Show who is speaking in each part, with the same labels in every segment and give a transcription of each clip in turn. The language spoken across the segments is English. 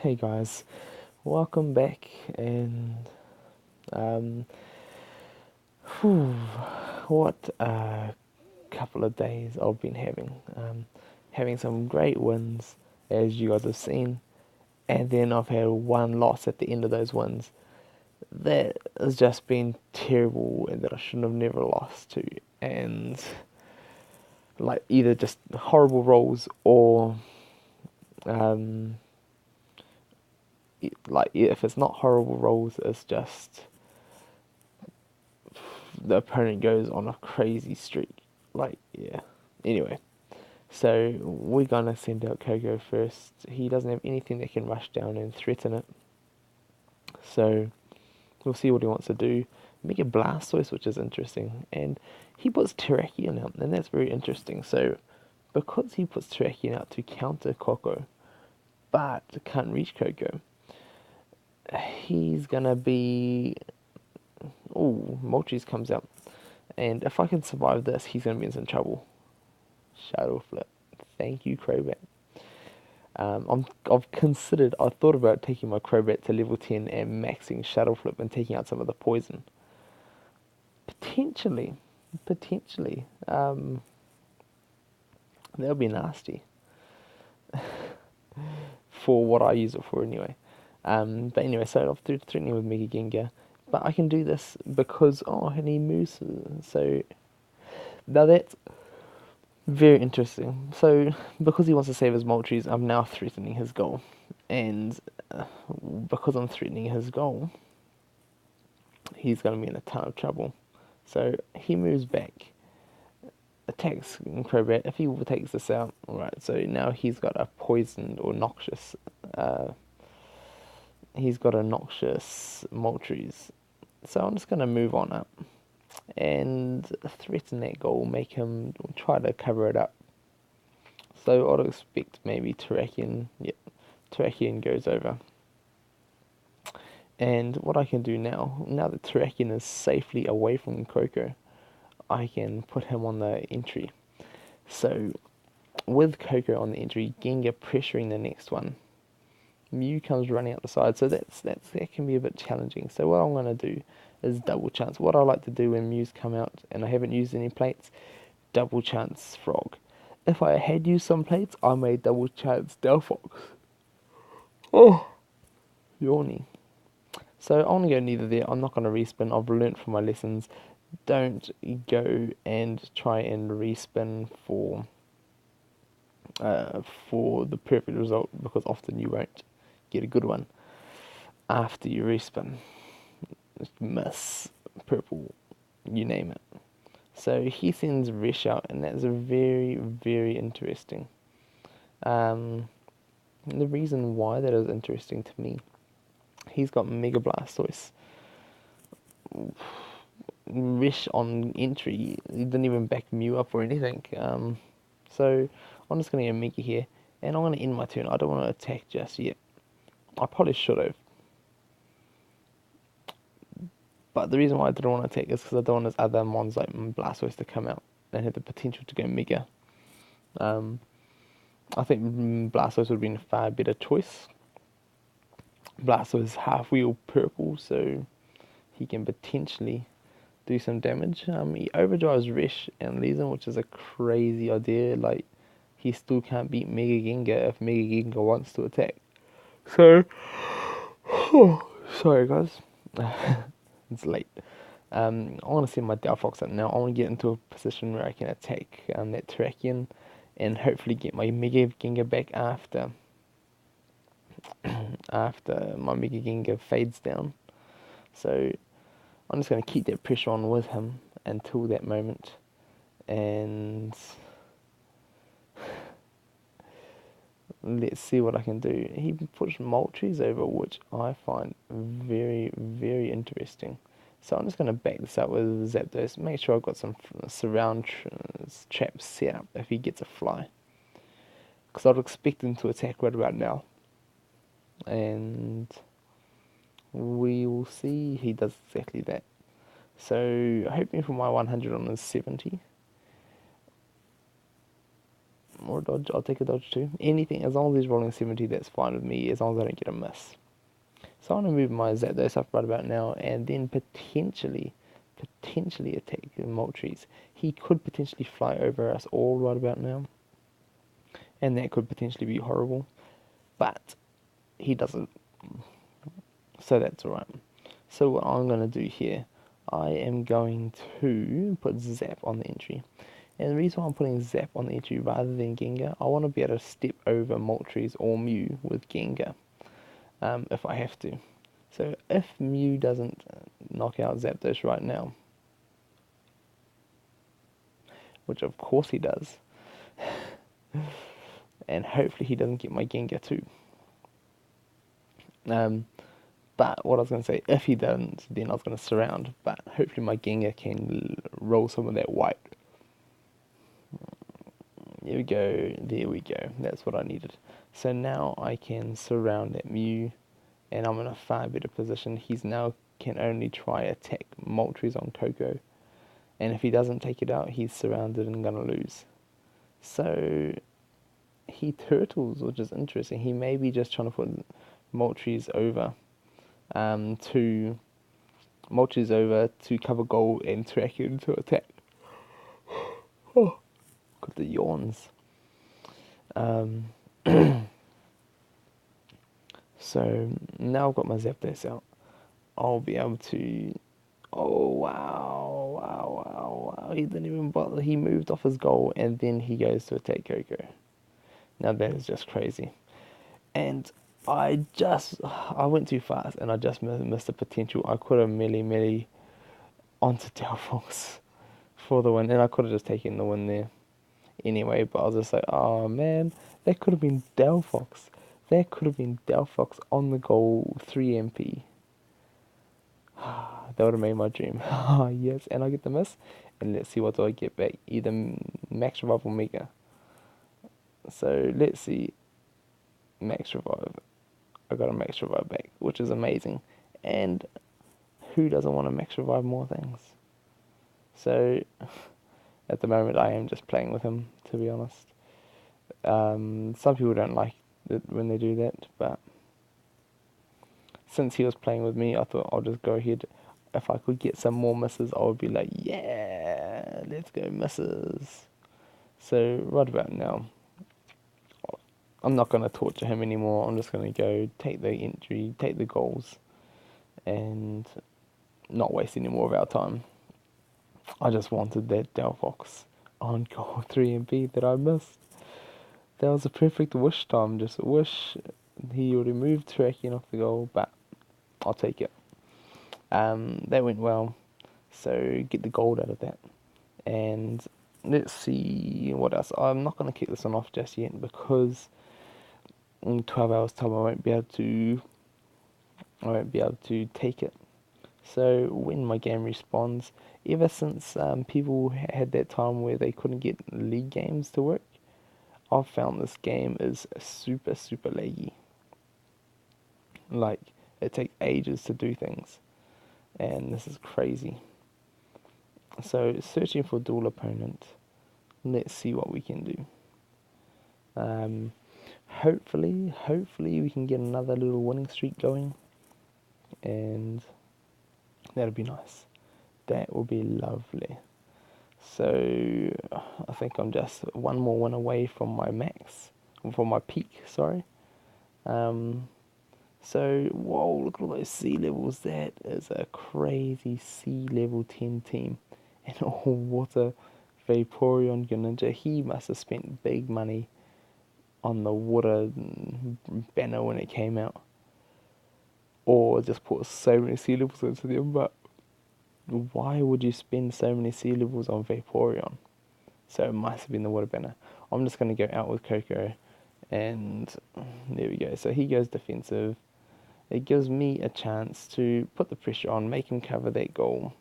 Speaker 1: Hey guys, welcome back, and um, whew, what a couple of days I've been having. Having some great wins, as you guys have seen, and then I've had one loss at the end of those wins. That has just been terrible, and that I shouldn't have never lost to, and like either just horrible rolls or um, like if it's not horrible rolls, it's just the opponent goes on a crazy streak. Like, yeah. Anyway, so we're gonna send out Kogo first. He doesn't have anything that can rush down and threaten it. So we'll see what he wants to do. Make a Blastoise, which is interesting. And he puts Terrakion out, and that's very interesting. So because he puts Terrakion out to counter Koko, but can't reach Kogo, he's gonna be... Oh, Moltres comes out. And if I can survive this, he's going to be in some trouble. Shadow Flip. Thank you, Crobat. I've thought about taking my Crobat to level 10 and maxing Shadow Flip and taking out some of the poison. Potentially. That would be nasty. For what I use it for anyway. But anyway, so I've threatening with Mega Gengar. But I can do this because, and he moves. So, now that's very interesting. So, because he wants to save his Moltres, I'm now threatening his goal. And because I'm threatening his goal, he's going to be in a ton of trouble. So, he moves back, attacks Crobat. If he takes this out, alright, so now he's got a poisoned or noxious. He's got a noxious Moltres. So, I'm just going to move on up and threaten that goal, make him try to cover it up. So I'd expect maybe Terrakion, Terrakion goes over. And what I can do now that Terrakion is safely away from Koko, I can put him on the entry. So with Koko on the entry, Gengar pressuring the next one, Mew comes running out the side, so that can be a bit challenging. So what I'm going to do is double chance. What I like to do when Mews come out and I haven't used any plates, double chance Frog. If I had used some plates, I may double chance Delphox. Oh, yawning. So I'm going to go neither there. I'm not going to respin. I've learnt from my lessons. Don't go and try and respin for the perfect result, because often you won't get a good one after you respin. Miss, purple, you name it. So he sends Resh out, and that's very, very interesting. The reason why that is interesting to me, he's got Mega Blastoise. Resh on entry, he didn't even back Mew up or anything. So I'm just going to get Mega here, and I'm going to end my turn. I don't want to attack just yet. I probably should have. But the reason why I didn't want to attack is because I don't want his other mons like Blastoise to come out and have the potential to go Mega. I think Blastoise would have been a far better choice. Blastoise is half wheel purple, so he can potentially do some damage. He overdrives Resh and leaves him, which is a crazy idea. Like, he still can't beat Mega Gengar if Mega Gengar wants to attack. So, sorry guys, it's late. I want to send my Delphox up now. I want to get into a position where I can attack that Terrakion and hopefully get my Mega Gengar back after my Mega Gengar fades down. So I'm just going to keep that pressure on with him until that moment, and let's see what I can do. He puts Moltres over, which I find very, very interesting. So I'm just going to back this up with Zapdos. Make sure I've got some surround traps set up if he gets a fly, because I'd expect him to attack right about now. And we will see he does exactly that. So hoping for my 100 on his 70. or a dodge. I'll take a dodge too. Anything, as long as he's rolling 70, that's fine with me, as long as I don't get a miss. So I'm going to move my Zapdos up right about now, and then potentially attack the Moltres. He could potentially fly over us all right about now, and that could potentially be horrible, but he doesn't, so that's alright. So what I'm going to do here, I am going to put Zap on the entry. And the reason why I'm putting Zap on the entry rather than Gengar, I want to be able to step over Moltres or Mew with Gengar, if I have to. So if Mew doesn't knock out Zapdos right now, which of course he does, and hopefully he doesn't get my Gengar too. But what I was going to say, if he doesn't, then I was going to surround, but hopefully my Gengar can roll some of that white. There we go, that's what I needed. So now I can surround that Mew, and I'm in a far better position. He's now can only try attack Moltres on Coco, and if he doesn't take it out, he's surrounded and gonna lose. So he turtles, which is interesting. He may be just trying to put Moltres over, to cover goal and track him to attack. Oh, got the yawns. So now I've got my Zapdos out, I'll be able to. Oh wow! He didn't even bother. He moved off his goal and then he goes to attack Coco. Now that is just crazy. And I went too fast and I just missed the potential. I could have melee onto Delphox for the win, and I could have just taken the win there anyway. But I was just like, oh man, that could have been Delphox. That could have been Delphox on the goal 3 MP. That would have made my dream. Yes, and I get the miss. And let's see what do I get back. Either Max Revive or Mega. So let's see. Max Revive. I got a Max Revive back, which is amazing. And who doesn't want to Max Revive more things? So at the moment I am just playing with him, to be honest. Some people don't like it when they do that, but since he was playing with me, I thought I'll just go ahead. If I could get some more misses, I would be like, yeah, let's go misses. So right about now, I'm not going to torture him anymore. I'm just going to go take the entry, take the goals, and not waste any more of our time. I just wanted that Delphox on goal 3 and B that I missed. That was a perfect wish time, just a wish. He would have moved tracking off the goal, but I'll take it. That went well, so get the gold out of that. And let's see what else. I'm not going to kick this one off just yet because in 12 hours time I won't be able to take it. So when my game respawns, ever since people had that time where they couldn't get league games to work, I've found this game is super laggy. Like, it takes ages to do things, and this is crazy. So searching for dual opponent, let's see what we can do. Hopefully we can get another little winning streak going, and that'll be nice. That will be lovely. So I think I'm just one more win away from my peak, sorry. So, whoa, look at all those sea levels. That is a crazy sea level 10 team. And oh, what a Vaporeon Greninja. He must have spent big money on the water banner when it came out. Or just put so many sea levels into them. But why would you spend so many sea levels on Vaporeon? So it must have been the water banner. I'm just going to go out with Coco. And there we go. So he goes defensive. It gives me a chance to put the pressure on, make him cover that goal.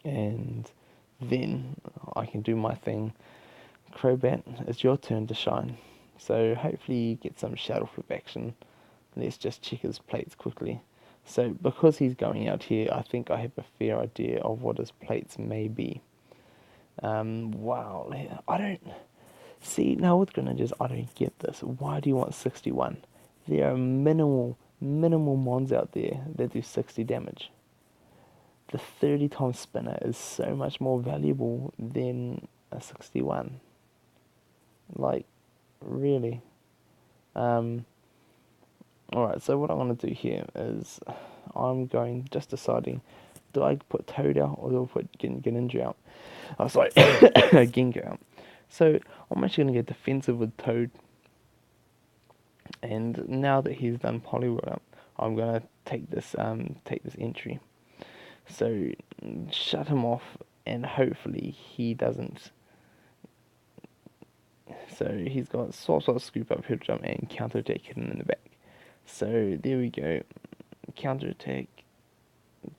Speaker 1: And then I can do my thing. Crobat, it's your turn to shine. So hopefully you get some shadow flip action. Let's just check his plates quickly. So because he's going out here, I think I have a fair idea of what his plates may be. Wow, See, now with Greninjas, I don't get this. Why do you want 61? There are minimal mons out there that do 60 damage. The 30 times spinner is so much more valuable than a 61. Like, really. Alright, so what I'm going to do here is just deciding, do I put Toad out or do I put Greninja out? Oh, sorry, Gengar out. So I'm actually going to go defensive with Toad. And now that he's done Poliwhirl up, I'm going to take this entry. So shut him off, and hopefully he doesn't. So he's got Swap, Scoop Up, Hit Jump, and Counter Attack hidden in the back. So there we go. Counter Attack.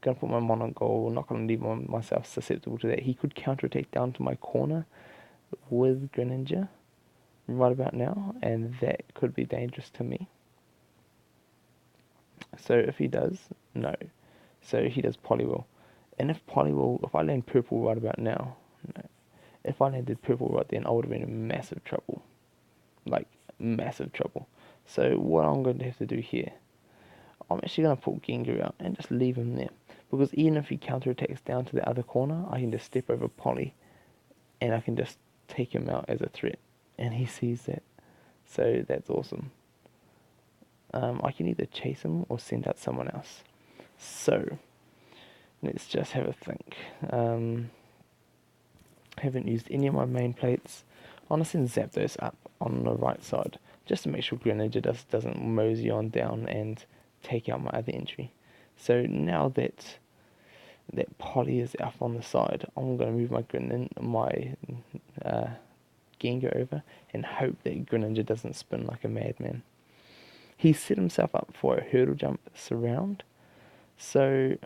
Speaker 1: Gonna put my Mon on goal. Not gonna leave myself susceptible to that. He could Counter Attack down to my corner with Greninja right about now, and that could be dangerous to me. So if he does, no. So he does Poliwhirl. And if I land purple right about now, no. If I landed purple right then, I would have been in massive trouble. Like, massive trouble. So what I'm going to have to do here, I'm actually going to put Gengar out and just leave him there. Because even if he counterattacks down to the other corner, I can just step over Poly, and I can just take him out as a threat. And he sees that. So that's awesome. I can either chase him or send out someone else. So, let's just have a think. Haven't used any of my main plates. I'm going to send Zapdos up on the right side, just to make sure Greninja doesn't mosey on down and take out my other entry. So now that Poly is up on the side, I'm going to move my Gengar over and hope that Greninja doesn't spin like a madman. He set himself up for a hurdle jump surround, so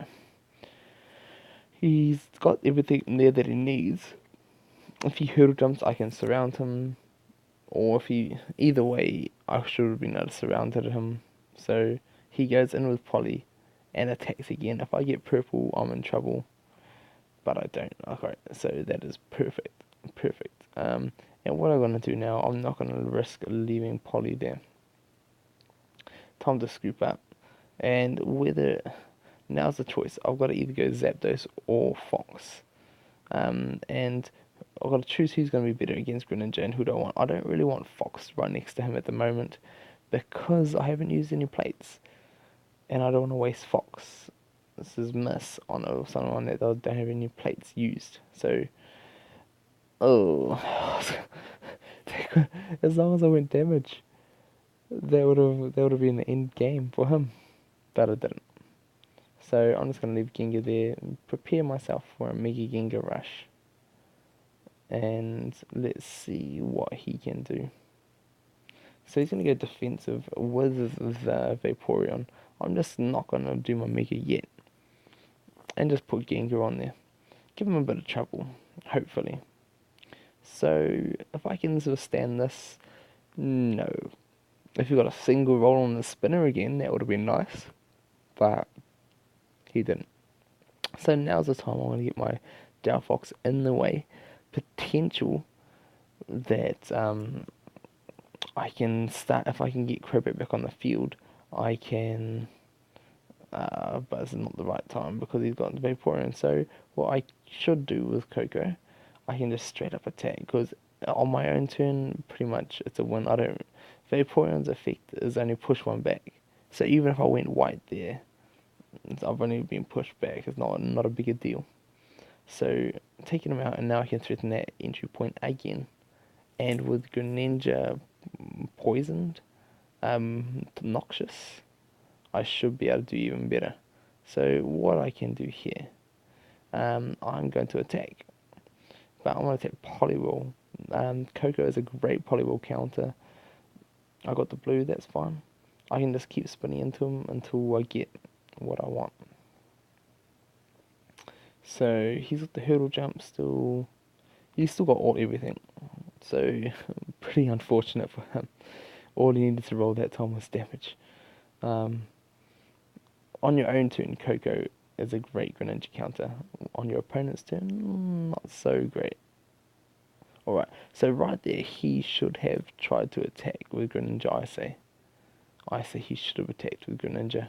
Speaker 1: he's got everything there that he needs. If he hurdle jumps, I can surround him, or either way, I should have been able to surround him. So he goes in with Poly and attacks again. If I get purple, I'm in trouble, but I don't. Okay, so that is perfect. And what I'm going to do now, I'm not going to risk leaving Poly there. Time to scoop up, and now's the choice. I've got to either go Zapdos or Fox, and I've got to choose who's going to be better against Greninja and who do I want. I don't really want Fox right next to him at the moment because I haven't used any plates, and I don't want to waste Fox. This is miss on someone that don't have any plates used. So, as long as I went damage, that would have been the end game for him, but I didn't. So I'm just going to leave Gengar there, prepare myself for a Mega Gengar rush, and let's see what he can do. So he's going to go defensive with the Vaporeon. I'm just not going to do my Mega yet, and just put Gengar on there. Give him a bit of trouble, hopefully. So if I can withstand this, no. If he got a single roll on the spinner again, that would have been nice, but he didn't. So now's the time I want to get my Delphox in the way. Potential that I can start, if I can get Crobat back on the field, I can, but it's not the right time because he's got the Vaporeon. So what I should do with Coco, I can just straight up attack, because on my own turn, pretty much it's a win. Vaporeon's effect is only push one back. So even if I went white there, I've only been pushed back. It's not a bigger deal. So taking him out, and now I can threaten that entry point again. And with Greninja poisoned, noxious, I should be able to do even better. So what I can do here, I'm going to attack, but I'm going to attack Poliwhirl. Coco is a great Poliwhirl counter. I got the blue, that's fine. I can just keep spinning into him until I get what I want. So he's got the hurdle jump still. He's still got everything. So pretty unfortunate for him. All he needed to roll that time was damage. On your own turn, Coco is a great Greninja counter. On your opponent's turn, not so great. Alright, so right there, he should have tried to attack with Greninja, I say. I say he should have attacked with Greninja.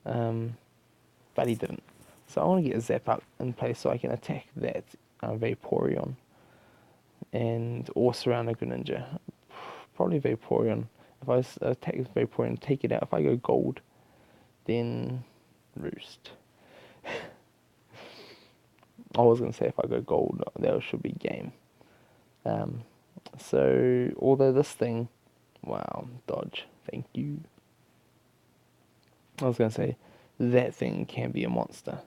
Speaker 1: But he didn't. So I want to get a Zap up in place so I can attack that Vaporeon. And or surround a Greninja. Probably Vaporeon. If I attack this Vaporeon, take it out. If I go gold, then Roost. I was going to say if I go gold, that should be game. So, although this thing, wow, dodge, thank you. I was going to say, that thing can be a monster.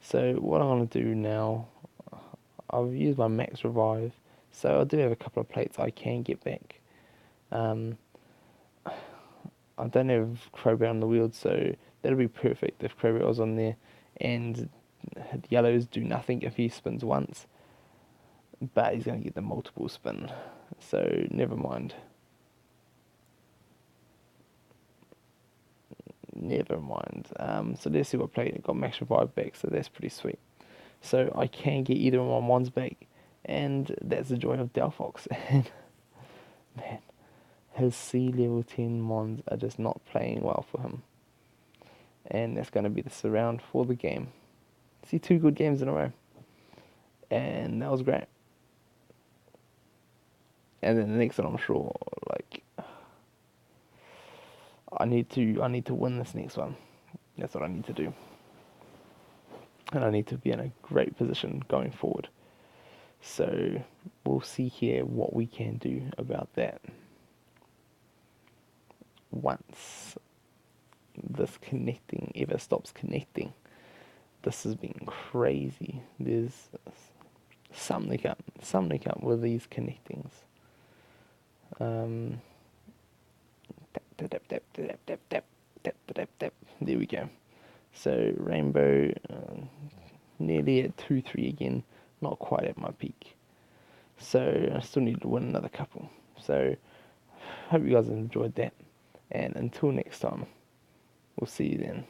Speaker 1: So, what I want to do now, I've used my max revive, so I do have a couple of plates I can get back. I don't have Crowbar on the wheel, so that'll be perfect if Crowbar was on there. And the yellows do nothing if he spins once, but he's going to get the multiple spin, so never mind. Never mind. So let's see what plate. Got max revive back, so that's pretty sweet. So I can get either of my Mons back, and that's the joy of Delphox. And man, his C level 10 Mons are just not playing well for him. And that's going to be the surround for the game. See, 2 good games in a row. And that was great. And then the next one, I'm sure, like, I need to win this next one. That's what I need to do. And I need to be in a great position going forward. So we'll see here what we can do about that. Once this connecting ever stops connecting, this has been crazy. There's something up with these connectings. There we go. So Rainbow, nearly at 2-3 again, not quite at my peak. So I still need to win another couple. So hope you guys have enjoyed that. And until next time, we'll see you then.